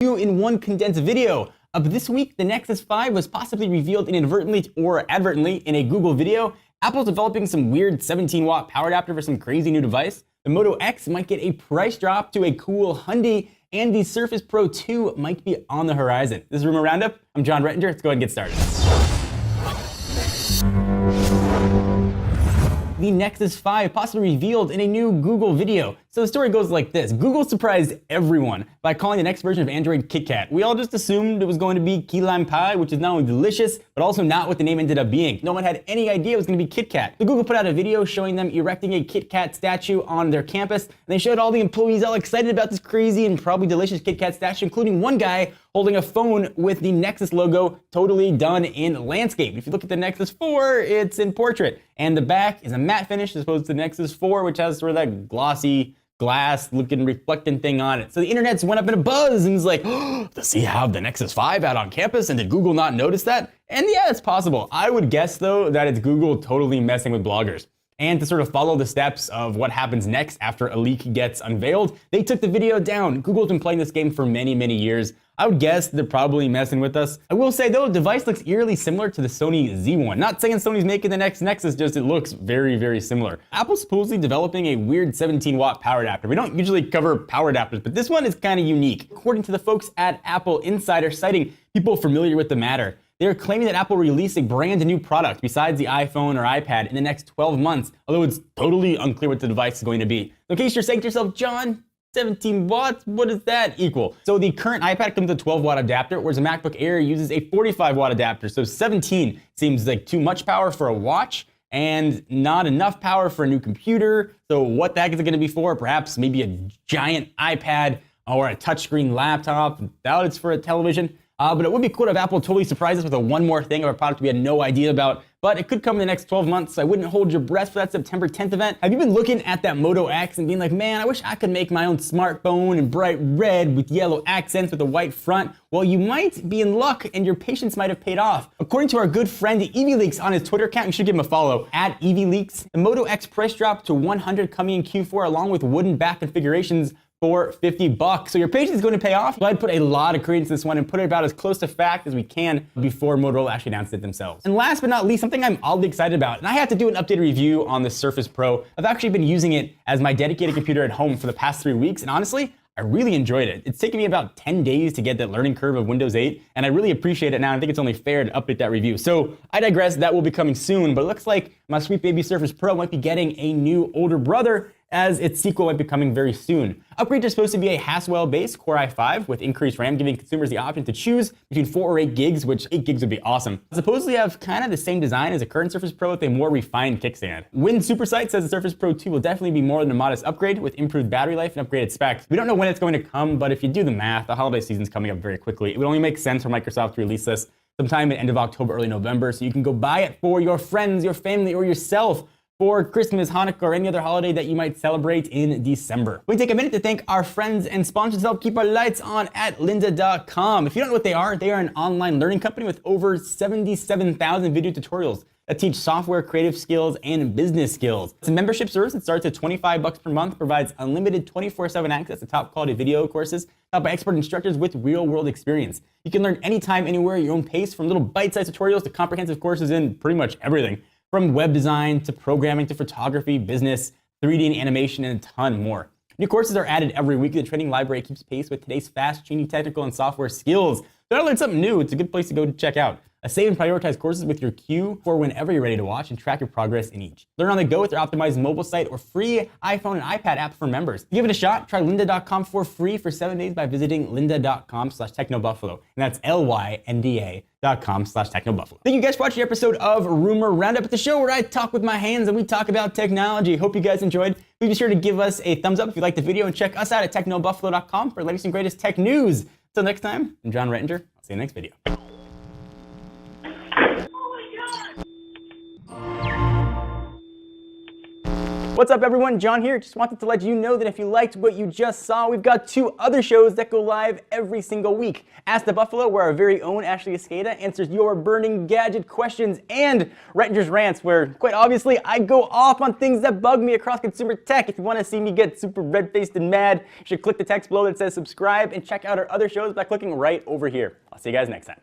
In one condensed video. But this week, the Nexus 5 was possibly revealed inadvertently or advertently in a Google video. Apple's developing some weird 17-watt power adapter for some crazy new device. The Moto X might get a price drop to a cool Hyundai, and the Surface Pro 2 might be on the horizon. This is Rumor Roundup. I'm John Rettinger. Let's go ahead and get started. The Nexus 5 possibly revealed in a new Google video. So the story goes like this. Google surprised everyone by calling the next version of Android KitKat. We all just assumed it was going to be key lime pie, which is not only delicious, but also not what the name ended up being. No one had any idea it was going to be KitKat. So Google put out a video showing them erecting a KitKat statue on their campus, and they showed all the employees all excited about this crazy and probably delicious KitKat statue, including one guy holding a phone with the Nexus logo totally done in landscape. If you look at the Nexus 4, it's in portrait. And the back is a matte finish as opposed to the Nexus 4, which has sort of that glossy, glass looking reflecting thing on it. So the internet's went up in a buzz and is like, oh, does he have the Nexus 5 out on campus? And did Google not notice that? And yeah, it's possible. I would guess though that it's Google totally messing with bloggers. And to sort of follow the steps of what happens next after a leak gets unveiled, they took the video down. Google's been playing this game for many, many years. I would guess they're probably messing with us. I will say though, the device looks eerily similar to the Sony Z1. Not saying Sony's making the next Nexus, just it looks very, very similar. Apple's supposedly developing a weird 17-watt power adapter. We don't usually cover power adapters, but this one is kind of unique. According to the folks at Apple Insider, citing people familiar with the matter, they are claiming that Apple will release a brand new product besides the iPhone or iPad in the next 12 months, although it's totally unclear what the device is going to be. So in case you're saying to yourself, John, 17 watts, what does that equal? So the current iPad comes with a 12-watt adapter, whereas a MacBook Air uses a 45-watt adapter. So 17 seems like too much power for a watch and not enough power for a new computer. So what the heck is it gonna be for? Perhaps maybe a giant iPad or a touchscreen laptop. Doubt it's for a television. But it would be cool if Apple totally surprised us with a one more thing of a product we had no idea about. But it could come in the next 12 months, so I wouldn't hold your breath for that September 10th event. Have you been looking at that Moto X and being like, man, I wish I could make my own smartphone in bright red with yellow accents with a white front? Well, you might be in luck and your patience might have paid off. According to our good friend EVLeaks on his Twitter account, you should give him a follow, at EVLeaks, the Moto X price dropped to 100 coming in Q4 along with wooden back configurations for $50. So your patience is going to pay off. So I'd put a lot of credence in this one and put it about as close to fact as we can before Motorola actually announced it themselves. And last but not least, something I'm oddly excited about, and I have to do an updated review on the Surface Pro. I've actually been using it as my dedicated computer at home for the past 3 weeks, and honestly, I really enjoyed it. It's taken me about 10 days to get that learning curve of Windows 8, and I really appreciate it now. I think it's only fair to update that review. So I digress, that will be coming soon, but it looks like my sweet baby Surface Pro might be getting a new older brother, as its sequel might be coming very soon. Upgrades are supposed to be a Haswell-based Core i5 with increased RAM, giving consumers the option to choose between 4 or 8 gigs, which 8 gigs would be awesome. Supposedly have kind of the same design as a current Surface Pro with a more refined kickstand. Win Supersite says the Surface Pro 2 will definitely be more than a modest upgrade with improved battery life and upgraded specs. We don't know when it's going to come, but if you do the math, the holiday season's coming up very quickly. It would only make sense for Microsoft to release this sometime at end of October, early November, so you can go buy it for your friends, your family, or yourself for Christmas, Hanukkah, or any other holiday that you might celebrate in December. We take a minute to thank our friends and sponsors to help keep our lights on at lynda.com. If you don't know what they are an online learning company with over 77,000 video tutorials that teach software, creative skills, and business skills. It's a membership service that starts at $25 per month, provides unlimited 24/7 access to top quality video courses taught by expert instructors with real world experience. You can learn anytime, anywhere, at your own pace, from little bite-sized tutorials to comprehensive courses in pretty much everything. From web design to programming to photography, business, 3D and animation, and a ton more. New courses are added every week. The training library keeps pace with today's fast-changing technical and software skills. So to learn something new, it's a good place to go to check out. Save and prioritize courses with your queue for whenever you're ready to watch and track your progress in each. Learn on the go with their optimized mobile site or free iPhone and iPad app for members. Give it a shot. Try lynda.com for free for 7 days by visiting lynda.com/technobuffalo. And that's lynda.com/technobuffalo. Thank you guys for watching the episode of Rumor Roundup. It's the show where I talk with my hands and we talk about technology. Hope you guys enjoyed. Please be sure to give us a thumbs up if you liked the video and check us out at technobuffalo.com for the latest and greatest tech news. Until next time, I'm John Rettinger. I'll see you in the next video. What's up everyone, John here. Just wanted to let you know that if you liked what you just saw, we've got 2 other shows that go live every single week. Ask the Buffalo, where our very own Ashley Escada answers your burning gadget questions, and Rettinger's Rants, where quite obviously I go off on things that bug me across consumer tech. If you want to see me get super red-faced and mad, you should click the text below that says subscribe and check out our other shows by clicking right over here. I'll see you guys next time.